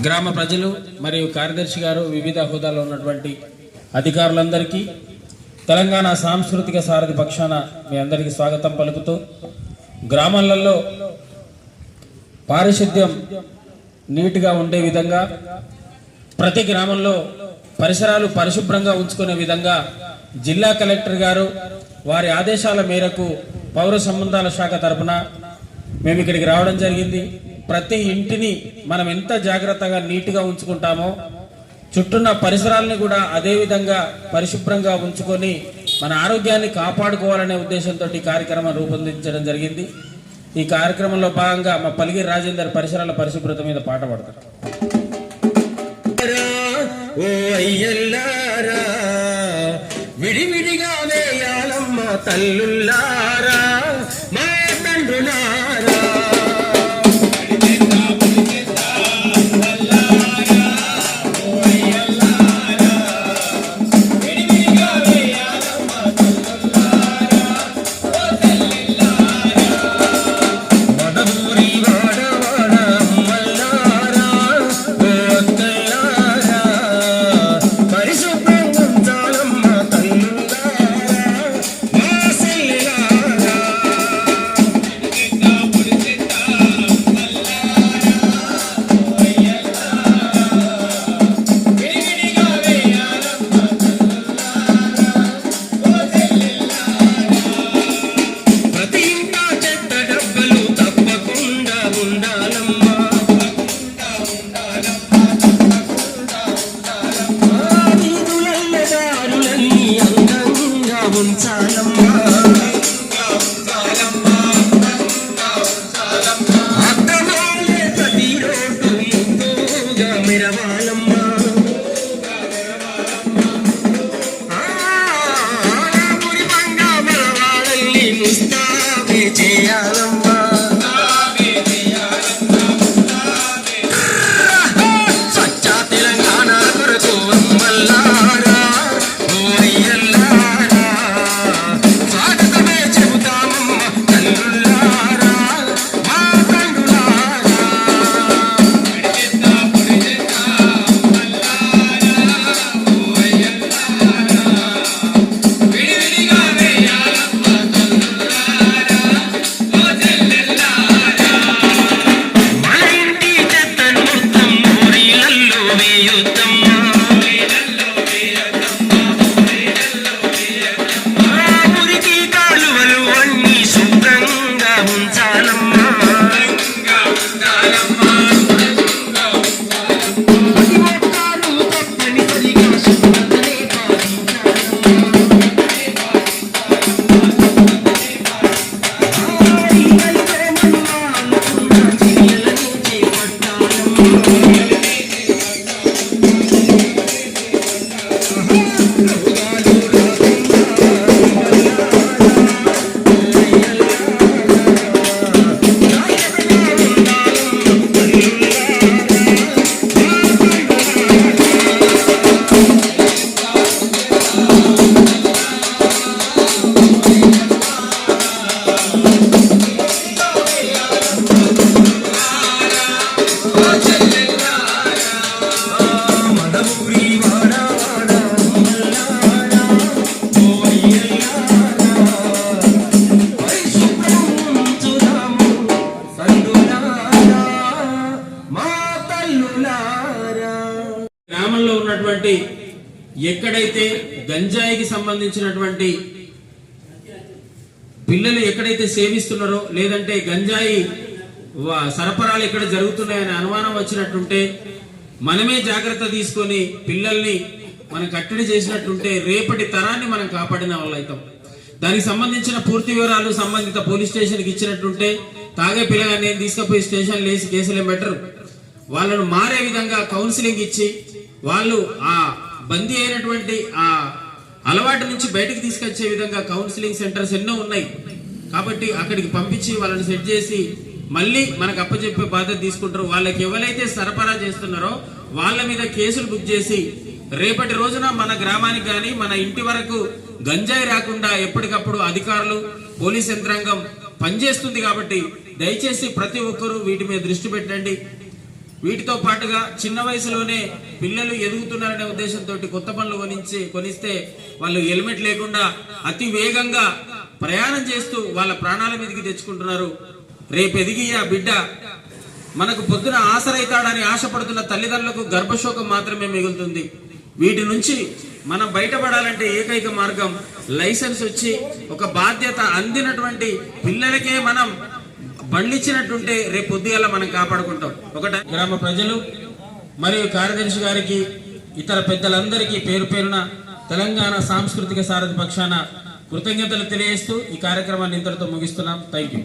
గ్రామ ప్రజలు మరియు కార్యదర్శి గారు వివిధ హోదాలో ఉన్నటువంటి అధికారులందరికీ తెలంగాణ సాంస్కృతిక సారథి పక్షాన మీ అందరికీ స్వాగతం పలుకుతూ గ్రామాలలో పారిశుద్ధ్యం నీట్గా ఉండే విధంగా ప్రతి గ్రామంలో పరిసరాలు పరిశుభ్రంగా ఉంచుకునే విధంగా జిల్లా కలెక్టర్ గారు వారి ఆదేశాల మేరకు పౌర సంబంధాల శాఖ తరపున మేము ఇక్కడికి రావడం జరిగింది. ప్రతి ఇంటిని మనం ఎంత జాగ్రత్తగా నీట్గా ఉంచుకుంటామో చుట్టూన్న పరిసరాలను కూడా అదే విధంగా పరిశుభ్రంగా ఉంచుకొని మన ఆరోగ్యాన్ని కాపాడుకోవాలనే ఉద్దేశంతో ఈ కార్యక్రమం రూపొందించడం జరిగింది. ఈ కార్యక్రమంలో భాగంగా మా పలిగిరి రాజేందర్ పరిసరాల పరిశుభ్రత మీద పాట పాడతారు. విడివిడిగా వేయాలమ్మ తల్లుల్లారా మా తండ్రులారా గ్రామంలో ఉన్నటువంటి ఎక్కడైతే గంజాయికి సంబంధించినటువంటి పిల్లలు ఎక్కడైతే సేవిస్తున్నారో లేదంటే గంజాయి సరఫరాలు ఎక్కడ జరుగుతున్నాయని అనుమానం వచ్చినట్టుంటే మనమే జాగ్రత్త తీసుకొని పిల్లల్ని మనం కట్టడి చేసినట్టుంటే రేపటి తరాన్ని మనం కాపాడిన వాళ్ళు అవుతాం. దానికి సంబంధించిన పూర్తి వివరాలు సంబంధిత పోలీస్ స్టేషన్కి ఇచ్చినట్టుంటే తాగే పిల్లగాన్ని నేను తీసుకుపోయి స్టేషన్ లేసి కేసులు బెటర్ వాళ్ళను మారే విధంగా కౌన్సిలింగ్ ఇచ్చి వాళ్ళు ఆ బందీ అయినటువంటి ఆ అలవాటు నుంచి బయటకు తీసుకొచ్చే విధంగా కౌన్సిలింగ్ సెంటర్స్ ఎన్నో ఉన్నాయి. కాబట్టి అక్కడికి పంపించి వాళ్ళని సెట్ చేసి మళ్ళీ మనకు అప్పచెప్పే బాధ్యత తీసుకుంటారు. వాళ్ళకి ఎవరైతే సరఫరా చేస్తున్నారో వాళ్ళ మీద కేసులు బుక్ చేసి రేపటి రోజున మన గ్రామానికి కానీ మన ఇంటి వరకు గంజాయి రాకుండా ఎప్పటికప్పుడు అధికారులు పోలీస్ యంత్రాంగం పనిచేస్తుంది. కాబట్టి దయచేసి ప్రతి ఒక్కరూ వీటి మీద దృష్టి పెట్టండి. వీటితో పాటుగా చిన్న వయసులోనే పిల్లలు ఎదుగుతున్నారనే ఉద్దేశంతో కొత్త పనులు కొనిస్తే వాళ్ళు హెల్మెట్ లేకుండా అతి వేగంగా ప్రయాణం చేస్తూ వాళ్ళ ప్రాణాల మీదకి తెచ్చుకుంటున్నారు. రేపు ఎదిగి ఆ బిడ్డ మనకు పొద్దున ఆసరైతాడని ఆశపడుతున్న తల్లిదండ్రులకు గర్భశోకం మాత్రమే మిగులుతుంది. వీటి నుంచి మనం బయటపడాలంటే ఏకైక మార్గం లైసెన్స్ వచ్చి ఒక బాధ్యత అందినటువంటి పిల్లలకే మనం బండ్లిచ్చినట్టుంటే రేపు పొద్దుగల మనం కాపాడుకుంటాం. గ్రామ ప్రజలు మరియు కార్యదర్శి గారికి ఇతర పెద్దలందరికీ పేరు పేరున తెలంగాణ సాంస్కృతిక సారథి పక్షాన కృతజ్ఞతలు తెలియజేస్తూ ఈ కార్యక్రమాన్ని ఇంతటితో ముగిస్తున్నాం. Thank you.